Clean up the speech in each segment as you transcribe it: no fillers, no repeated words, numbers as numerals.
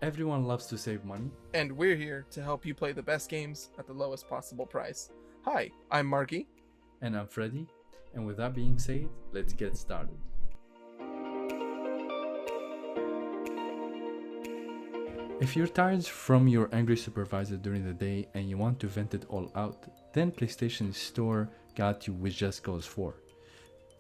Everyone loves to save money. And we're here to help you play the best games at the lowest possible price. Hi, I'm Marky. And I'm Freddy. And with that being said, let's get started. If you're tired from your angry supervisor during the day and you want to vent it all out, then PlayStation Store got you with Just Cause 4.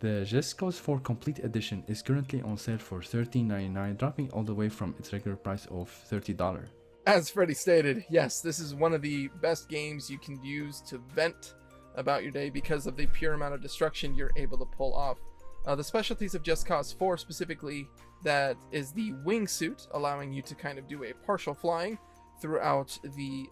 The Just Cause 4 Complete Edition is currently on sale for $13.99, dropping all the way from its regular price of $30. As Freddy stated, yes, this is one of the best games you can use to vent about your day because of the pure amount of destruction you're able to pull off. The specialties of Just Cause 4 specifically, that is the wingsuit, allowing you to kind of do a partial flying throughout the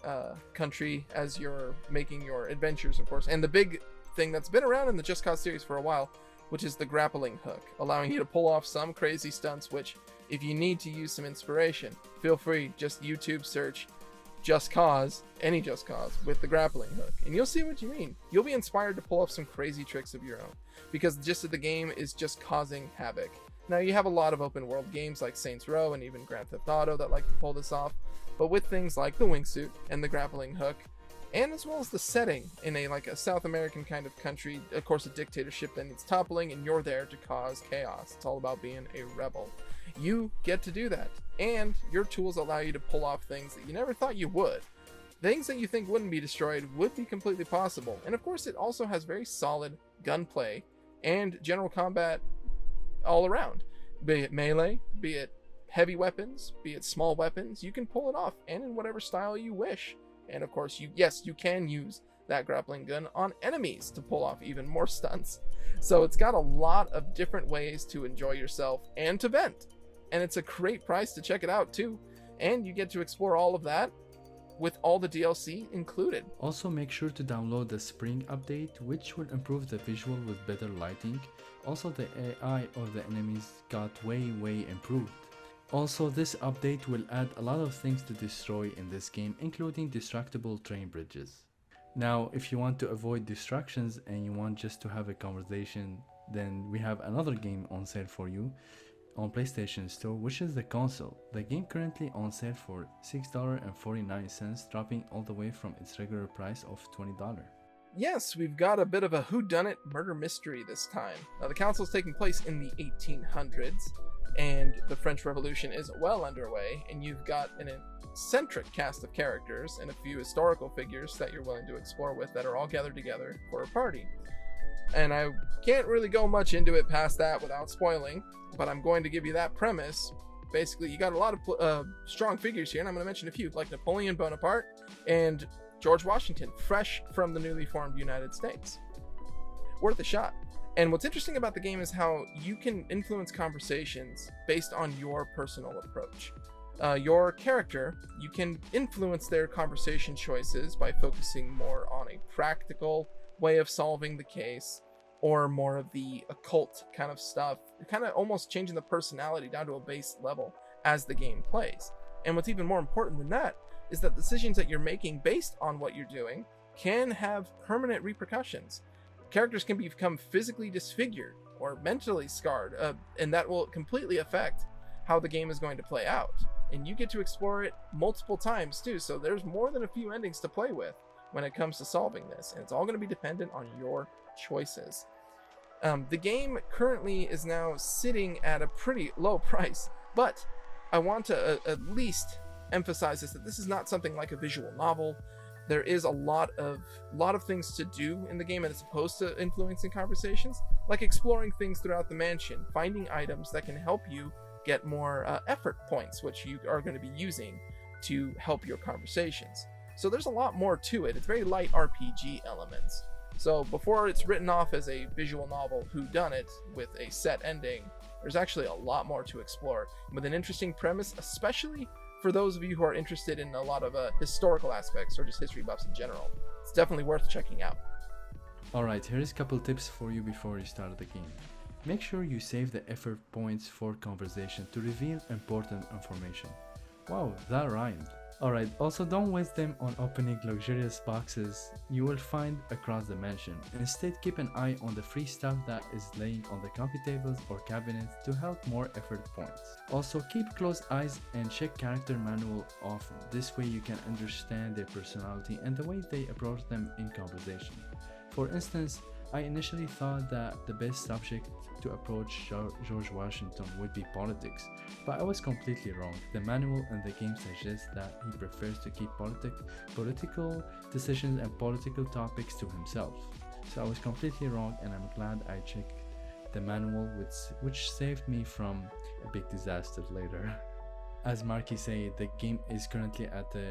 country as you're making your adventures, of course. And the big thing that's been around in the Just Cause series for a while, which is the grappling hook, allowing you to pull off some crazy stunts, which if you need to use some inspiration, feel free, just YouTube search Just Cause, any Just Cause, with the grappling hook, and you'll see what you mean. You'll be inspired to pull off some crazy tricks of your own, because the gist of the game is just causing havoc. Now, you have a lot of open world games like Saints Row and even Grand Theft Auto that like to pull this off, but with things like the wingsuit and the grappling hook, and as well as the setting in a South American kind of country, of course a dictatorship that needs toppling, and you're there to cause chaos. It's all about being a rebel. You get to do that, and your tools allow you to pull off things that you never thought you would. Things that you think wouldn't be destroyed would be completely possible. And of course it also has very solid gunplay and general combat all around. Be it melee, be it heavy weapons, be it small weapons, you can pull it off, and in whatever style you wish. And of course, you can use that grappling gun on enemies to pull off even more stunts. So it's got a lot of different ways to enjoy yourself and to vent. And it's a great price to check it out too. And you get to explore all of that with all the DLC included. Also, make sure to download the Spring update, which will improve the visual with better lighting. Also, the AI of the enemies got way improved. Also, this update will add a lot of things to destroy in this game, including destructible train bridges. Now, if you want to avoid distractions and you want just to have a conversation, then we have another game on sale for you on PlayStation Store, which is the console. The game currently on sale for $6.49, dropping all the way from its regular price of $20. Yes, we've got a bit of a whodunit murder mystery this time. Now, the console is taking place in the 1800s, and the French Revolution is well underway, and you've got an eccentric cast of characters and a few historical figures that you're willing to explore with that are all gathered together for a party. And I can't really go much into it past that without spoiling, but I'm going to give you that premise. Basically, you got a lot of strong figures here, and I'm going to mention a few, like Napoleon Bonaparte and George Washington, fresh from the newly formed United States. Worth a shot. And what's interesting about the game is how you can influence conversations based on your personal approach. Your character, you can influence their conversation choices by focusing more on a practical way of solving the case, or more of the occult kind of stuff, kind of almost changing the personality down to a base level as the game plays. And what's even more important than that is that decisions that you're making based on what you're doing can have permanent repercussions. Characters can become physically disfigured or mentally scarred, and that will completely affect how the game is going to play out. And you get to explore it multiple times too, so there's more than a few endings to play with when it comes to solving this, and it's all going to be dependent on your choices. The game currently is now sitting at a pretty low price, but I want to at least emphasize that this is not something like a visual novel. There is a lot of things to do in the game as opposed to influencing conversations, like exploring things throughout the mansion, finding items that can help you get more effort points, which you are going to be using to help your conversations. So there's a lot more to it. It's very light RPG elements. So before it's written off as a visual novel whodunit with a set ending, there's actually a lot more to explore with an interesting premise, especially for those of you who are interested in a lot of historical aspects or just history buffs in general. It's definitely worth checking out. Alright, here's a couple tips for you before you start the game. Make sure you save the effort points for conversation to reveal important information. Wow, that rhymed. Alright, also don't waste them on opening luxurious boxes you will find across the mansion. Instead, keep an eye on the free stuff that is laying on the coffee tables or cabinets to help more effort points. Also, keep close eyes and check character manual often. This way you can understand their personality and the way they approach them in conversation. For instance, I initially thought that the best subject to approach George Washington would be politics, but I was completely wrong. The manual and the game suggest that he prefers to keep political decisions and political topics to himself. So I was completely wrong, and I'm glad I checked the manual, which saved me from a big disaster later. As Marky said, the game is currently at a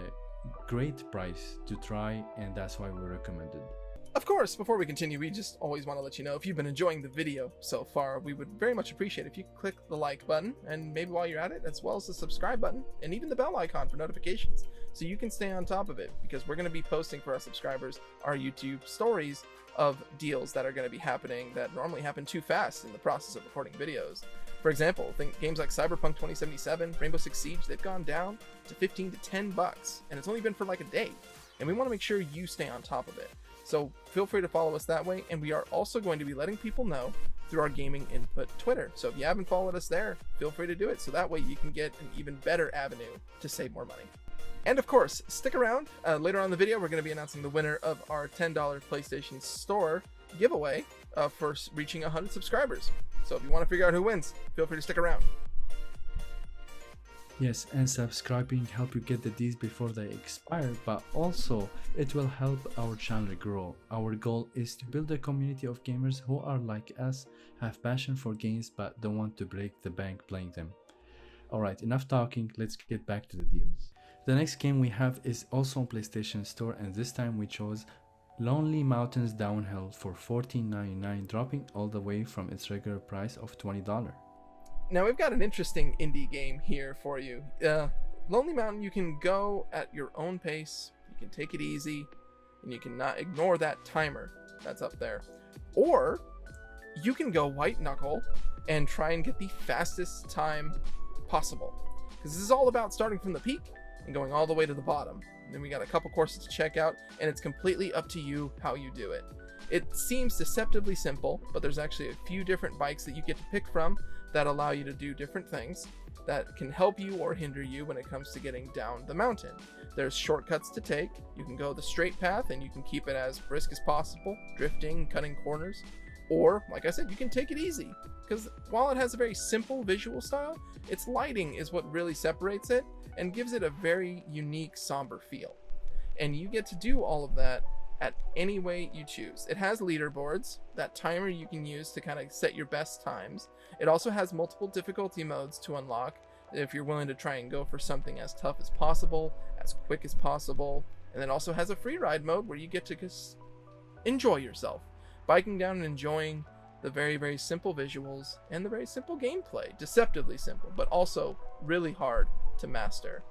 great price to try, and that's why we recommend it. Of course, before we continue, we just always want to let you know if you've been enjoying the video so far, we would very much appreciate if you click the like button, and maybe while you're at it, as well as the subscribe button, and even the bell icon for notifications, so you can stay on top of it, because we're going to be posting for our subscribers our YouTube stories of deals that are going to be happening that normally happen too fast in the process of recording videos. For example, think games like Cyberpunk 2077, Rainbow Six Siege, they've gone down to $15 to $10, and it's only been for like a day, and we want to make sure you stay on top of it. So feel free to follow us that way, and we are also going to be letting people know through our Gaming Input Twitter. So if you haven't followed us there, feel free to do it, so that way you can get an even better avenue to save more money. And of course, stick around. Later on in the video, we're going to be announcing the winner of our $10 PlayStation Store giveaway for reaching 100 subscribers. So if you want to figure out who wins, feel free to stick around. Yes, and subscribing help you get the deals before they expire, but also it will help our channel grow. Our goal is to build a community of gamers who are like us, have passion for games but don't want to break the bank playing them. Alright, enough talking, let's get back to the deals. The next game we have is also on PlayStation Store, and this time we chose Lonely Mountains Downhill for $14.99, dropping all the way from its regular price of $20. Now we've got an interesting indie game here for you. Lonely Mountain, you can go at your own pace, you can take it easy, and you can not ignore that timer that's up there. Or you can go white knuckle and try and get the fastest time possible. Because this is all about starting from the peak and going all the way to the bottom. And then we got a couple courses to check out, and it's completely up to you how you do it. It seems deceptively simple, but there's actually a few different bikes that you get to pick from that allow you to do different things that can help you or hinder you when it comes to getting down the mountain. There's shortcuts to take. You can go the straight path and you can keep it as brisk as possible, drifting, cutting corners. Or, like I said, you can take it easy, because while it has a very simple visual style, its lighting is what really separates it and gives it a very unique, somber feel. And you get to do all of that at any way you choose. It has leaderboards, that timer you can use to kind of set your best times. It also has multiple difficulty modes to unlock if you're willing to try and go for something as tough as possible, as quick as possible. And then also has a free ride mode where you get to just enjoy yourself, biking down and enjoying the very, very simple visuals and the very simple gameplay. Deceptively simple, but also really hard to master.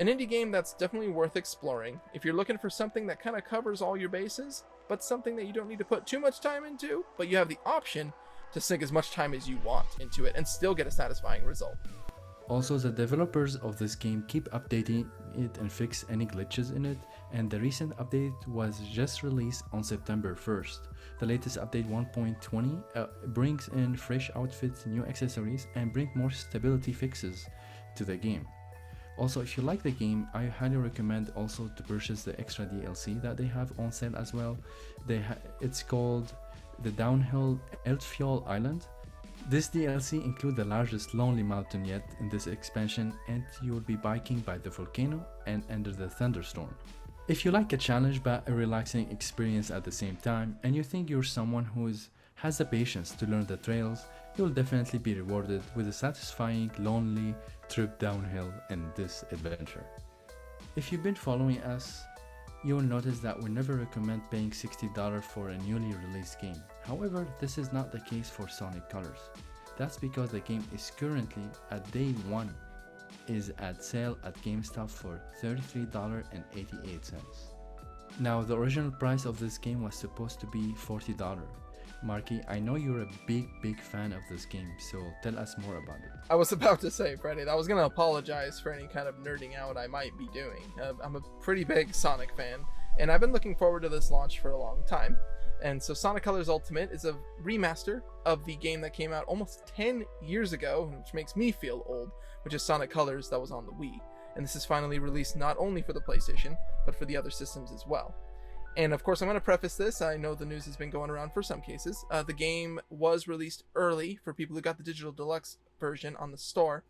An indie game that's definitely worth exploring if you're looking for something that kind of covers all your bases, but something that you don't need to put too much time into, but you have the option to sink as much time as you want into it and still get a satisfying result. Also, the developers of this game keep updating it and fix any glitches in it, and the recent update was just released on September 1st. The latest update 1.20 brings in fresh outfits, new accessories, and bring more stability fixes to the game. Also, if you like the game, I highly recommend also to purchase the extra DLC that they have on sale as well. It's called the Downhill Eltfjall Island. This DLC includes the largest lonely mountain yet in this expansion, and you will be biking by the volcano and under the thunderstorm. If you like a challenge but a relaxing experience at the same time, and you think you're someone who has the patience to learn the trails, you will definitely be rewarded with a satisfying, lonely trip downhill in this adventure. If you've been following us, you will notice that we never recommend paying $60 for a newly released game. However, this is not the case for Sonic Colors. That's because the game is currently at day one is at sale at GameStop for $33.88. Now, the original price of this game was supposed to be $40. Marky, I know you're a big fan of this game, so tell us more about it. I was about to say, Freddie, that I was going to apologize for any kind of nerding out I might be doing. I'm a pretty big Sonic fan, and I've been looking forward to this launch for a long time. And so Sonic Colors Ultimate is a remaster of the game that came out almost 10 years ago, which makes me feel old, which is Sonic Colors that was on the Wii. And this is finally released not only for the PlayStation, but for the other systems as well. And of course, I'm going to preface this. I know the news has been going around for some cases. The game was released early for people who got the digital deluxe version on the store.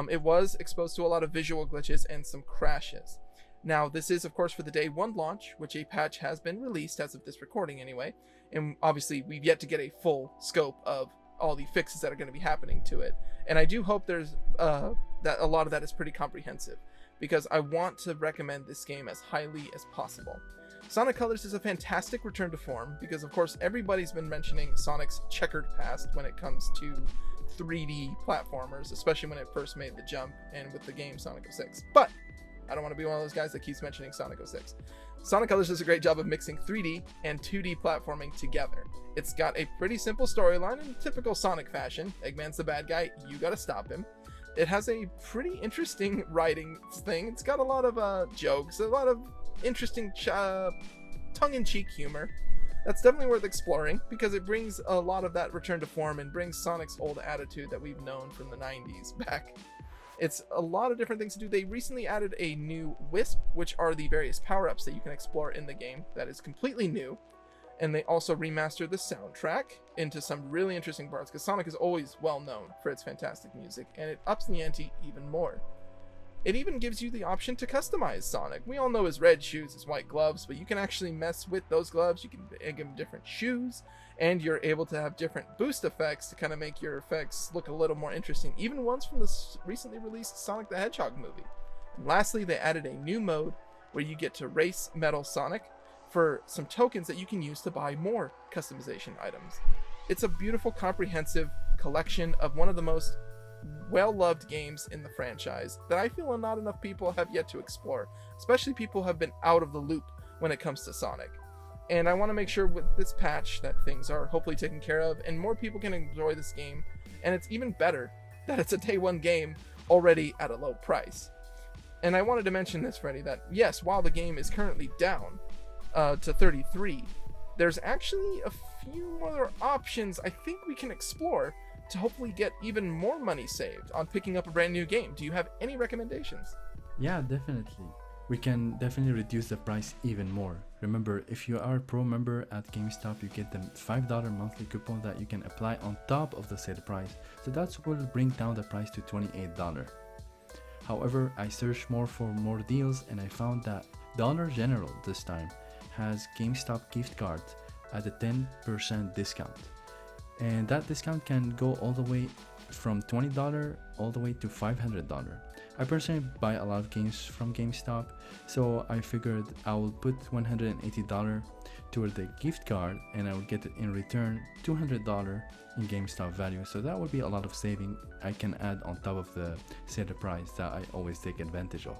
It was exposed to a lot of visual glitches and some crashes. Now, this is, of course, for the day one launch, which a patch has been released as of this recording anyway. And obviously, we've yet to get a full scope of all the fixes that are going to be happening to it. And I do hope there's that a lot of that is pretty comprehensive, because I want to recommend this game as highly as possible. Sonic Colors is a fantastic return to form because, of course, everybody's been mentioning Sonic's checkered past when it comes to 3D platformers, especially when it first made the jump and with the game Sonic 06. But I don't want to be one of those guys that keeps mentioning Sonic 06. Sonic Colors does a great job of mixing 3D and 2D platforming together. It's got a pretty simple storyline in typical Sonic fashion. Eggman's the bad guy, you gotta stop him. It has a pretty interesting writing thing. It's got a lot of jokes, a lot of interesting tongue-in-cheek humor. That's definitely worth exploring because it brings a lot of that return to form and brings Sonic's old attitude that we've known from the 90s back. It's a lot of different things to do. They recently added a new Wisp, which are the various power-ups that you can explore in the game. That is completely new. And they also remastered the soundtrack into some really interesting parts, because Sonic is always well known for its fantastic music, and it ups the ante even more. It even gives you the option to customize Sonic. We all know his red shoes, his white gloves, but you can actually mess with those gloves. You can give him different shoes, and you're able to have different boost effects to kind of make your effects look a little more interesting, even ones from the recently released Sonic the Hedgehog movie. And lastly, they added a new mode where you get to race Metal Sonic for some tokens that you can use to buy more customization items. It's a beautiful, comprehensive collection of one of the most well-loved games in the franchise that I feel not enough people have yet to explore, especially people who have been out of the loop when it comes to Sonic. And I want to make sure with this patch that things are hopefully taken care of and more people can enjoy this game, and it's even better that it's a day one game already at a low price. And I wanted to mention this, Freddie, that yes, while the game is currently down to 33, there's actually a few other options I think we can explore to hopefully get even more money saved on picking up a brand new game. Do you have any recommendations? Yeah, definitely. We can definitely reduce the price even more. Remember, if you are a pro member at GameStop, you get the $5 monthly coupon that you can apply on top of the sale price. So that will bring down the price to $28. However, I searched more for more deals and I found that Dollar General this time has GameStop gift cards at a 10% discount. And that discount can go all the way from $20 all the way to $500. I personally buy a lot of games from GameStop, so I figured I will put $180 toward the gift card and I will get in return $200 in GameStop value. So that would be a lot of saving I can add on top of the sale price that I always take advantage of.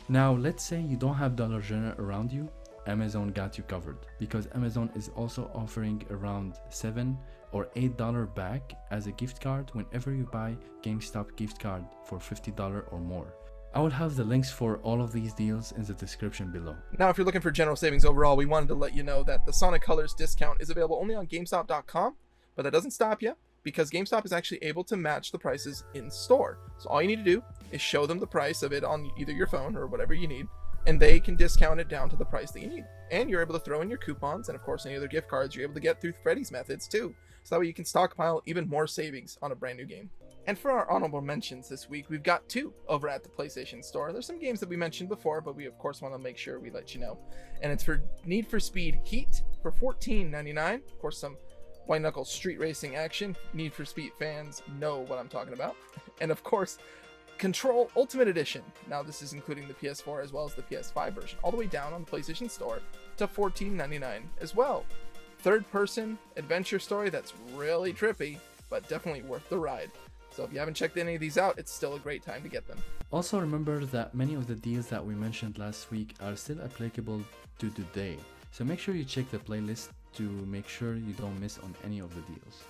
Now let's say you don't have Dollar General around you. Amazon got you covered, because Amazon is also offering around $7 or $8 back as a gift card whenever you buy GameStop gift card for $50 or more. I will have the links for all of these deals in the description below. Now, if you're looking for general savings overall, we wanted to let you know that the Sonic Colors discount is available only on GameStop.com, but that doesn't stop you, because GameStop is actually able to match the prices in store. So all you need to do is show them the price of it on either your phone or whatever you need, and they can discount it down to the price that you need. And you're able to throw in your coupons and, of course, any other gift cards you're able to get through Freddy's methods too. So that way you can stockpile even more savings on a brand new game. And for our honorable mentions this week, we've got two over at the PlayStation Store. There's some games that we mentioned before, but we, of course, want to make sure we let you know. And it's for Need for Speed Heat for $14.99. Of course, some white knuckle street racing action. Need for Speed fans know what I'm talking about. And, of course, Control Ultimate Edition. Now this is including the PS4 as well as the PS5 version, all the way down on the PlayStation Store to $14.99 as well. Third person adventure story that's really trippy, but definitely worth the ride. So if you haven't checked any of these out, it's still a great time to get them. Also remember that many of the deals that we mentioned last week are still applicable to today. So make sure you check the playlist to make sure you don't miss on any of the deals.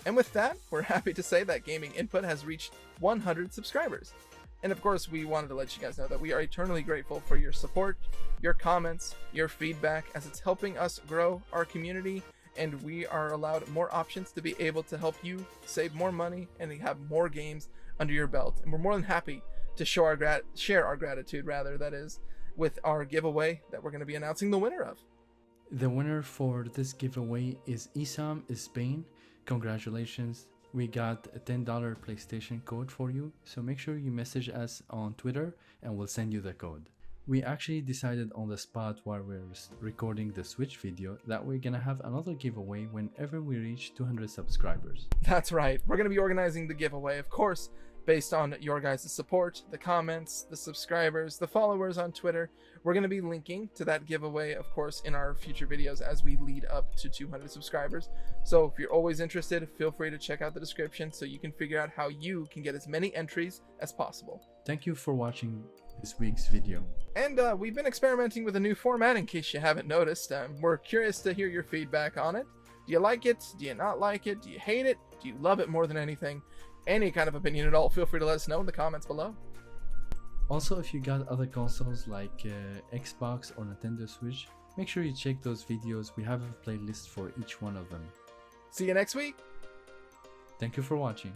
And with that, we're happy to say that Gaming Input has reached 100 subscribers. And of course, we wanted to let you guys know that we are eternally grateful for your support, your comments, your feedback, as it's helping us grow our community, and we are allowed more options to be able to help you save more money and have more games under your belt. And we're more than happy to share our gratitude, that is, with our giveaway that we're going to be announcing the winner of. The winner for this giveaway is Isam Spain. Congratulations. We got a $10 PlayStation code for you, so make sure you message us on Twitter and we'll send you the code. We actually decided on the spot while we're recording the Switch video that we're gonna have another giveaway whenever we reach 200 subscribers. That's right. We're gonna be organizing the giveaway, of course, based on your guys' support, the comments, the subscribers, the followers on Twitter. We're going to be linking to that giveaway, of course, in our future videos as we lead up to 200 subscribers. So if you're always interested, feel free to check out the description so you can figure out how you can get as many entries as possible. Thank you for watching this week's video. And we've been experimenting with a new format in case you haven't noticed. We're curious to hear your feedback on it. Do you like it? Do you not like it? Do you hate it? Do you love it more than anything? Any kind of opinion at all, feel free to let us know in the comments below. Also, if you got other consoles like Xbox or Nintendo Switch, make sure you check those videos. We have a playlist for each one of them. See you next week. Thank you for watching.